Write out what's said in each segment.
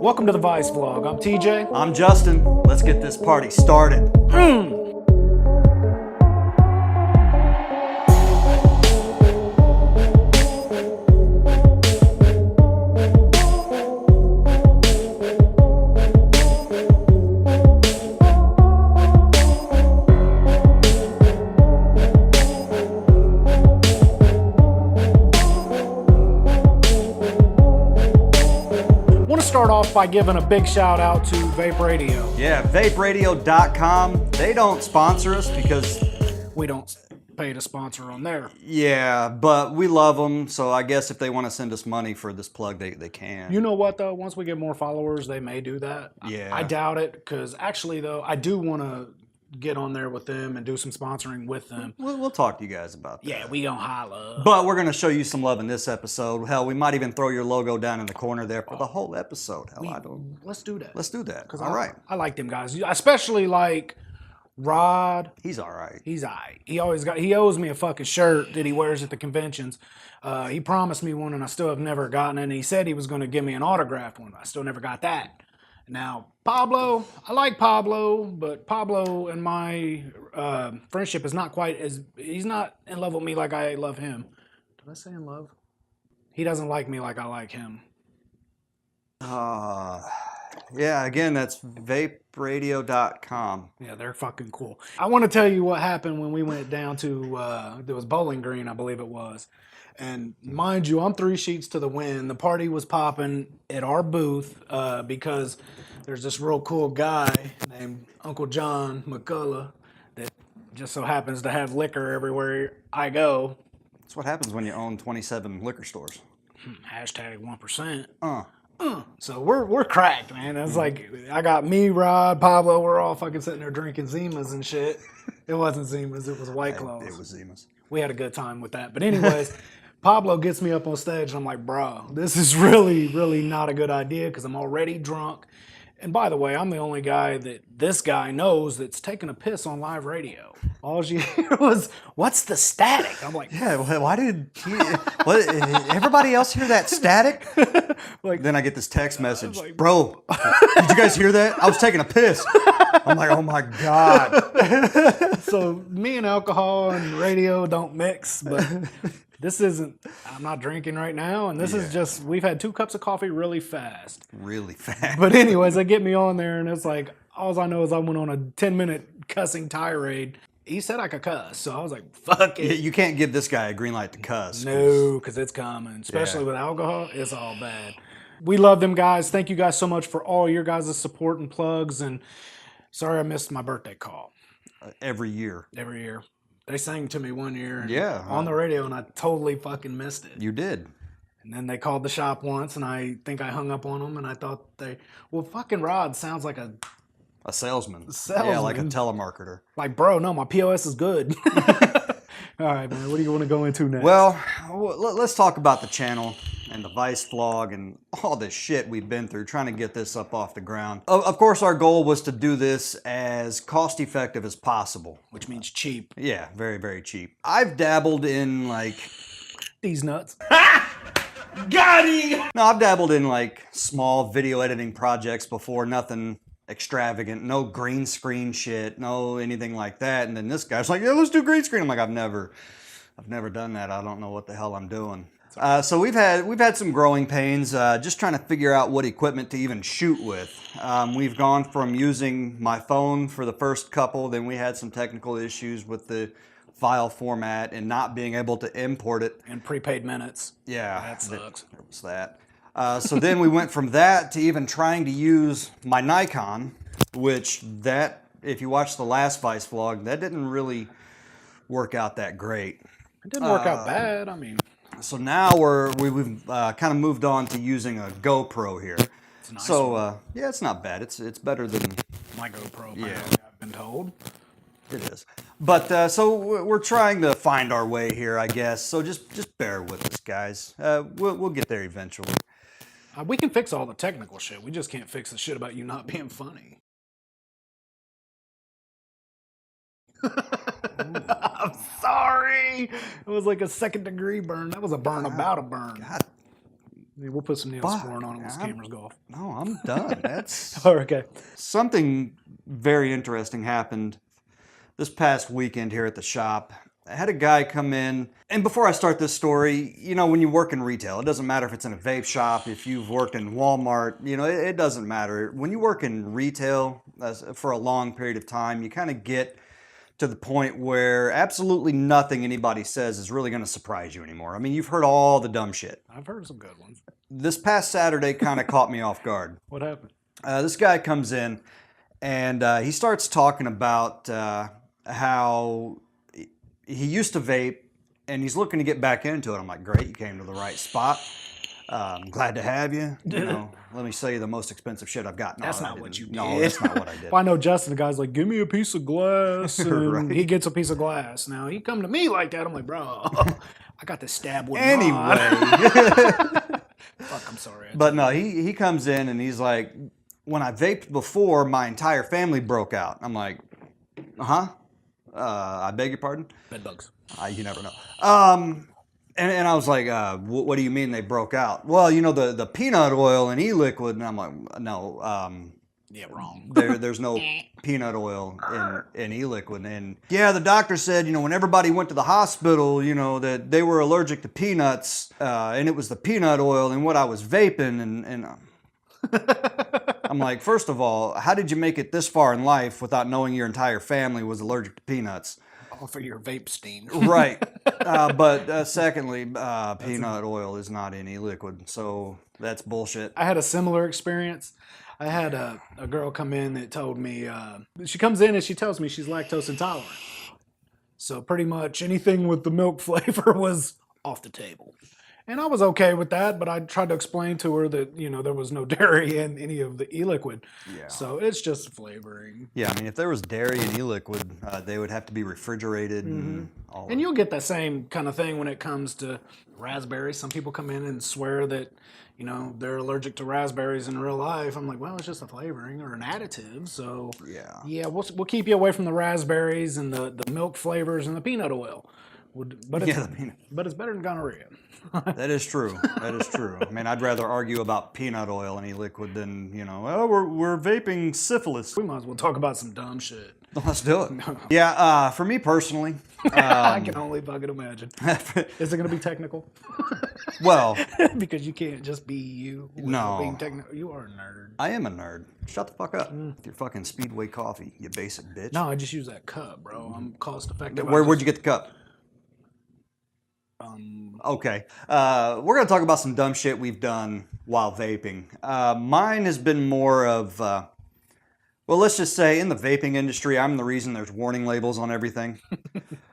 Welcome to the Vice Vlog. I'm TJ. I'm Justin. Let's get this party started. Start off by giving a big shout out to Vape Radio. Yeah, vaperadio.com. They don't sponsor us because we don't pay to sponsor on there. Yeah, but we love them, so I guess if they want to send us money for this plug, they can. You know what, though? Once we get more followers, they may do that. Yeah. I doubt it, because actually, though, I do want to get on there with them and do some sponsoring with them. We'll talk to you guys about that. Yeah, we gonna holla. But we're gonna show you some love in this episode. Hell, we might even throw your logo down in the corner there for the whole episode. Hell, let's do that. Let's do that. All right. I like them guys, especially like Rod. He's all right. He's all right. He owes me a fucking shirt that he wears at the conventions. He promised me one, and I still have never gotten it. And he said he was going to give me an autographed one. I still never got that. Now, Pablo, I like Pablo, but Pablo and my friendship is not quite as... He's not in love with me like I love him. Did I say in love? He doesn't like me like I like him. Yeah, again, that's vaperadio.com. Yeah, they're fucking cool. I want to tell you what happened when we went down to... there was Bowling Green, I believe it was. And mind you, I'm 3 sheets to the wind. The party was popping at our booth because there's this real cool guy named Uncle John McCullough that just so happens to have liquor everywhere I go. That's what happens when you own 27 liquor stores. Hashtag 1%. So we're cracked, man. It's like I got me, Rod, Pablo. We're all fucking sitting there drinking Zimas and shit. It wasn't Zimas. It was White Claws. It was Zimas. We had a good time with that. But anyways, Pablo gets me up on stage and I'm like, bro, this is really, really not a good idea because I'm already drunk. And by the way, I'm the only guy that this guy knows that's taking a piss on live radio. All you hear was, what's the static? I'm like, yeah, why did everybody else hear that static? Then I get this text message, like, bro, did you guys hear that? I was taking a piss. I'm like, oh my God. So me and alcohol and radio don't mix, but this isn't, I'm not drinking right now, and this is just, we've had 2 cups of coffee really fast. Really fast. But anyways, they get me on there, and it's like, all I know is I went on a 10-minute cussing tirade. He said I could cuss, so I was like, fuck it. You can't give this guy a green light to cuss. No, because it's coming, especially with alcohol, it's all bad. We love them guys. Thank you guys so much for all your guys' support and plugs, and sorry I missed my birthday call. Every year. Every year. They sang to me one year on the radio, and I totally fucking missed it. You did. And then they called the shop once, and I think I hung up on them, and I thought fucking Rod sounds like a salesman. Yeah, like a telemarketer. Like, bro, no, my POS is good. All right, man, what do you want to go into next? Well, let's talk about the channel and the Vice vlog and all this shit we've been through trying to get this up off the ground. Of course, our goal was to do this as cost-effective as possible. Which means cheap. Yeah, very, very cheap. I've dabbled in, like... These nuts. Got him! No, I've dabbled in, like, small video editing projects before, nothing extravagant, no green screen shit, no anything like that. And then this guy's like, yeah, let's do green screen. I'm like, I've never done that. I don't know what the hell I'm doing. So we've had some growing pains, just trying to figure out what equipment to even shoot with. We've gone from using my phone for the first couple, then we had some technical issues with the file format and not being able to import it. And prepaid minutes. Yeah. That sucks. There was that. So then we went from that to even trying to use my Nikon, which if you watch the last Vice vlog, that didn't really work out that great. It didn't work out bad, I mean. So now we've kind of moved on to using a GoPro here. It's a nice one. Yeah, it's not bad. It's better than my GoPro. Yeah, I've been told. It is. But so we're trying to find our way here, I guess. So just bear with us, guys. We'll get there eventually. We can fix all the technical shit. We just can't fix the shit about you not being funny. I'm sorry. It was like a 2nd-degree burn. That was a burn about a burn. God. Yeah, we'll put some Neosporin on it when this camera's go off. No, I'm done. That's Oh, okay. something very interesting happened this past weekend here at the shop. I had a guy come in, and before I start this story, you know, when you work in retail, it doesn't matter if it's in a vape shop, if you've worked in Walmart, you know, it doesn't matter. When you work in retail for a long period of time, you kind of get to the point where absolutely nothing anybody says is really going to surprise you anymore. I mean, you've heard all the dumb shit. I've heard some good ones. This past Saturday kind of caught me off guard. What happened? This guy comes in, and he starts talking about how he used to vape, and he's looking to get back into it. I'm like, great, you came to the right spot. I'm glad to have you. You know, let me sell you the most expensive shit I've got. No, That's not what you did. No, that's not what I did. Well, I know Justin, the guy's like, give me a piece of glass. And Right. he gets a piece of glass. Now, he come to me like that. I'm like, bro, I got this stab with Anyway. Fuck, I'm sorry. But no, he comes in and he's like, when I vaped before, my entire family broke out. I'm like, I beg your pardon? Bed bugs. You never know. And I was like, what do you mean they broke out? Well, you know, the peanut oil and e-liquid. And I'm like, no. Yeah, wrong. There's no peanut oil in e-liquid. And yeah, the doctor said, you know, when everybody went to the hospital, you know, that they were allergic to peanuts, and it was the peanut oil and what I was vaping. And I'm like, first of all, how did you make it this far in life without knowing your entire family was allergic to peanuts? All for your vape steam. Right. But secondly, peanut oil is not in e-liquid, so that's bullshit. I had a similar experience. I had a girl come in that told me, she comes in and she tells me she's lactose intolerant. So pretty much anything with the milk flavor was off the table. And I was okay with that, but I tried to explain to her that, you know, there was no dairy in any of the e-liquid. Yeah. So it's just flavoring. Yeah, I mean, if there was dairy in e-liquid, they would have to be refrigerated and all And you'll get that same kind of thing when it comes to raspberries. Some people come in and swear that, you know, they're allergic to raspberries in real life. I'm like, well, it's just a flavoring or an additive. So yeah, we'll keep you away from the raspberries and the milk flavors and the peanut oil. But it's better than gonorrhea. That is true. That is true. I mean, I'd rather argue about peanut oil in e-liquid than, you know, oh, we're vaping syphilis. We might as well talk about some dumb shit. Let's do it. Yeah, for me personally. I can only fucking imagine. Is it going to be technical? Well. Because you can't just be you. No. Being technical. You are a nerd. I am a nerd. Shut the fuck up with your fucking Speedway coffee, you basic bitch. No, I just use that cup, bro. I'm cost effective. Where'd you get the cup? Okay. We're going to talk about some dumb shit we've done while vaping. Mine has been more of, well, let's just say in the vaping industry, I'm the reason there's warning labels on everything.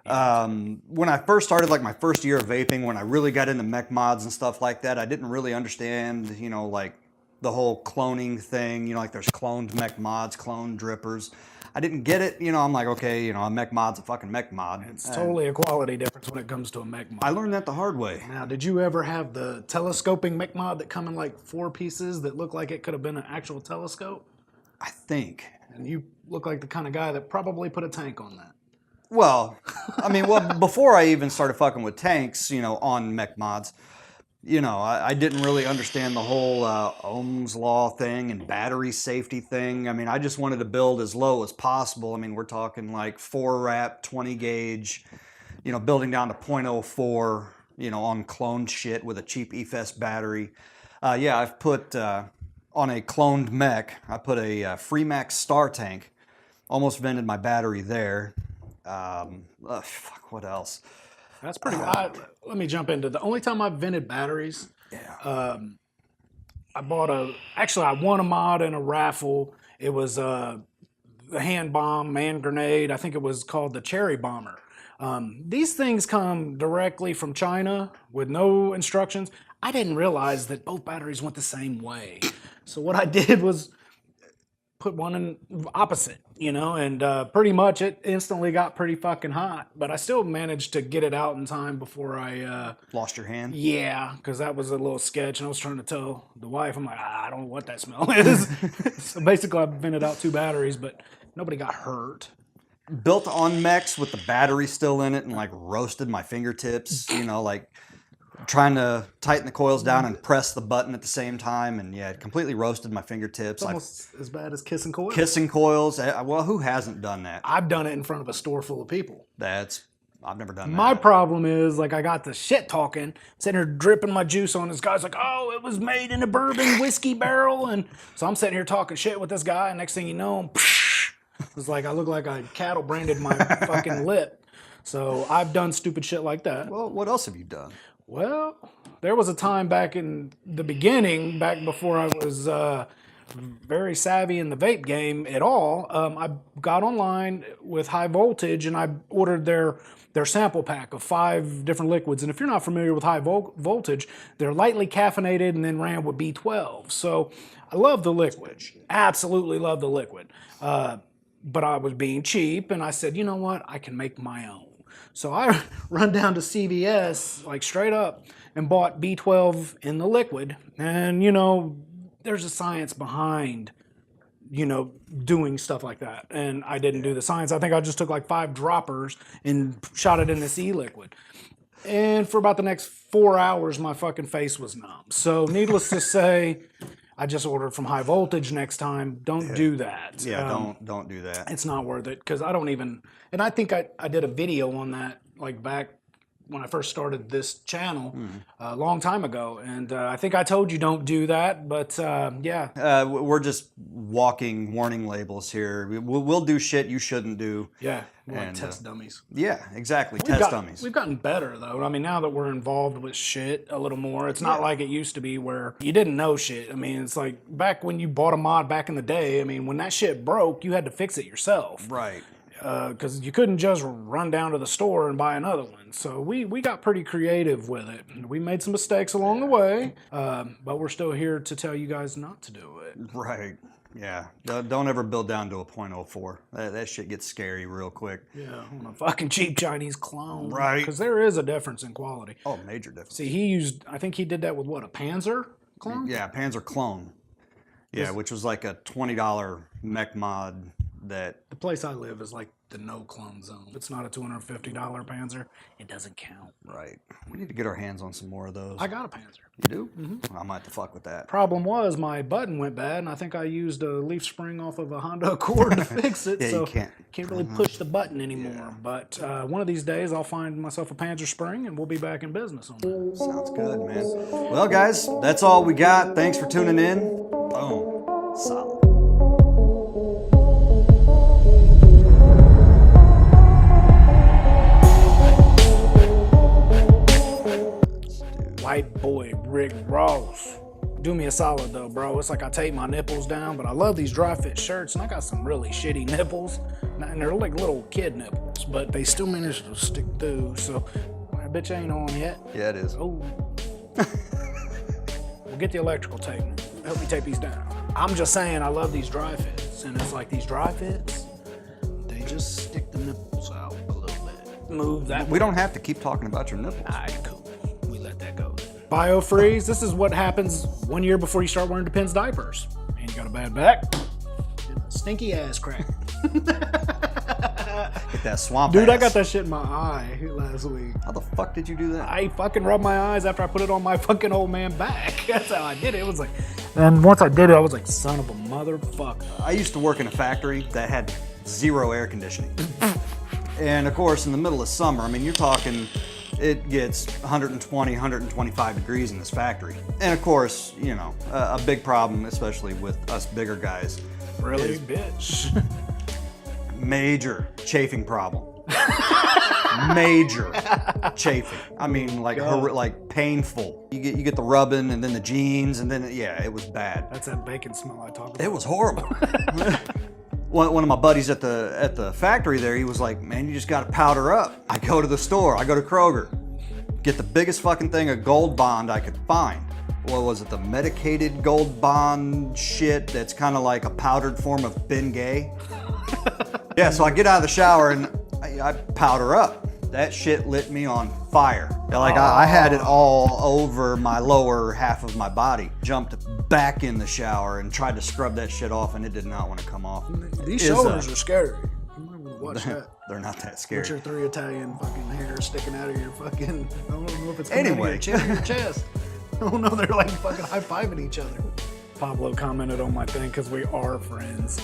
When I first started, like my first year of vaping, when I really got into mech mods and stuff like that, I didn't really understand, you know, like the whole cloning thing, you know, like there's cloned mech mods, cloned drippers. I didn't get it, you know, I'm like, okay, you know, a mech mod's a fucking mech mod. It's totally a quality difference when it comes to a mech mod. I learned that the hard way. Now, did you ever have the telescoping mech mod that come in like 4 pieces that look like it could have been an actual telescope? I think. And you look like the kind of guy that probably put a tank on that. Well, I mean, before I even started fucking with tanks, you know, on mech mods, you know, I didn't really understand the whole Ohm's law thing and battery safety thing. I mean, I just wanted to build as low as possible. I mean, we're talking like 4-wrap, 20 gauge, you know, building down to 0.04, you know, on cloned shit with a cheap EFES battery. Yeah, I've put on a cloned mech, I put a Freemax Star tank. Almost vented my battery there. Fuck, what else? That's pretty good. Let me jump into the only time I've vented batteries. Yeah. I won a mod in a raffle. It was the hand bomb, man grenade. I think it was called the Cherry Bomber. These things come directly from China with no instructions. I didn't realize that both batteries went the same way. So what I did was put one in opposite, you know, and pretty much it instantly got pretty fucking hot. But I still managed to get it out in time before I... Lost your hand? Yeah, because that was a little sketch, and I was trying to tell the wife, I'm like, I don't know what that smell is. So basically I vented out 2 batteries, but nobody got hurt. Built on mechs with the battery still in it and like roasted my fingertips, you know, like trying to tighten the coils down and press the button at the same time, and yeah, it completely roasted my fingertips. It's almost as bad as kissing coils. Kissing coils. Well, who hasn't done that? I've done it in front of a store full of people. I've never done that. My problem is, like, I got the shit talking, sitting here dripping my juice on this guy's like, oh, it was made in a bourbon whiskey barrel. And so I'm sitting here talking shit with this guy, and next thing you know, it's like I look like I cattle branded my fucking lip. So I've done stupid shit like that. Well, what else have you done? Well, there was a time back in the beginning, back before I was very savvy in the vape game at all. I got online with High Voltage, and I ordered their sample pack of 5 different liquids. And if you're not familiar with High Voltage, they're lightly caffeinated and then ran with B12. So I love the liquid. Absolutely love the liquid. But I was being cheap, and I said, you know what? I can make my own. So I run down to CVS, like straight up, and bought B12 in the liquid. And, you know, there's a science behind, you know, doing stuff like that. And I didn't do the science. I think I just took like 5 droppers and shot it in this e-liquid. And for about the next 4 hours, my fucking face was numb. So needless to say, I just ordered from High Voltage next time. Don't do that. Yeah, don't do that. It's not worth it, because I don't even, and I think I did a video on that, like back when I first started this channel a long time ago. And I think I told you don't do that, but yeah. We're just walking warning labels here. We'll do shit you shouldn't do. Yeah, we're like test dummies. Yeah, exactly, dummies. We've gotten better, though. I mean, now that we're involved with shit a little more, it's not like it used to be where you didn't know shit. I mean, it's like back when you bought a mod back in the day, I mean, when that shit broke, you had to fix it yourself. Right. Because you couldn't just run down to the store and buy another one. So we got pretty creative with it. We made some mistakes along the way, but we're still here to tell you guys not to do it. Right. Yeah. Don't ever build down to a .04. That shit gets scary real quick. Yeah, on a fucking cheap Chinese clone. Right. Because there is a difference in quality. Oh, major difference. See, I think he did that with what, a Panzer clone? Yeah, Panzer clone. Yeah, which was like a $20 mech mod that... The place I live is like the no clone zone. It's not a $250 Panzer. It doesn't count. Right. We need to get our hands on some more of those. I got a Panzer. You do? Mm-hmm. I might have to fuck with that. Problem was my button went bad, and I think I used a leaf spring off of a Honda Accord to fix it. Yeah, so you can't really push the button anymore. Yeah. But one of these days, I'll find myself a Panzer spring, and we'll be back in business on that. Sounds good, man. Well, guys, that's all we got. Thanks for tuning in. Boom. Solid. White boy Rick Ross. Do me a solid though, bro. It's like I tape my nipples down, but I love these dry fit shirts, and I got some really shitty nipples. And they're like little kid nipples, but they still manage to stick through. So that bitch ain't on yet. Yeah, it is. Oh. We'll get the electrical tape. Help me tape these down. I'm just saying I love these dry fits, and it's like these dry fits, they just stick the nipples out a little bit. Move that. We don't have to keep talking about your nipples. All right, cool. We let that go. Biofreeze, this is what happens 1 year before you start wearing Depends diapers. And you got a bad back, and a stinky ass crack. Get that swamp Dude, ass. I got that shit in my eye last week. How the fuck did you do that? I fucking rubbed my eyes after I put it on my fucking old man back. That's how I did it. It was like, and once I did it, I was like, son of a motherfucker. I used to work in a factory that had 0 air conditioning. And of course, in the middle of summer, I mean, you're talking, it gets 120, 125 degrees in this factory. And of course, you know, a big problem, especially with us bigger guys. Really, bitch. Major chafing problem. Major chafing. I mean, like painful. You get the rubbing, and then the jeans, and then yeah, it was bad. That's that bacon smell I talked about. It was horrible. One of my buddies at the factory there, he was like, "Man, you just got to powder up." I go to the store. I go to Kroger, get the biggest fucking thing of Gold Bond I could find. What was it? The medicated Gold Bond shit that's kind of like a powdered form of Bengay. Yeah, so I get out of the shower and I powder up. That shit lit me on fire. Like I had it all over my lower half of my body. Jumped back in the shower and tried to scrub that shit off, and it did not want to come off. These shoulders are scary. Watch that. They're not that What's scary. your 3 Italian fucking hairs sticking out of your fucking, I don't know if it's coming Anyway. out of your chin or your chest. Oh no, they're like fucking high-fiving each other. Pablo commented on my thing because we are friends.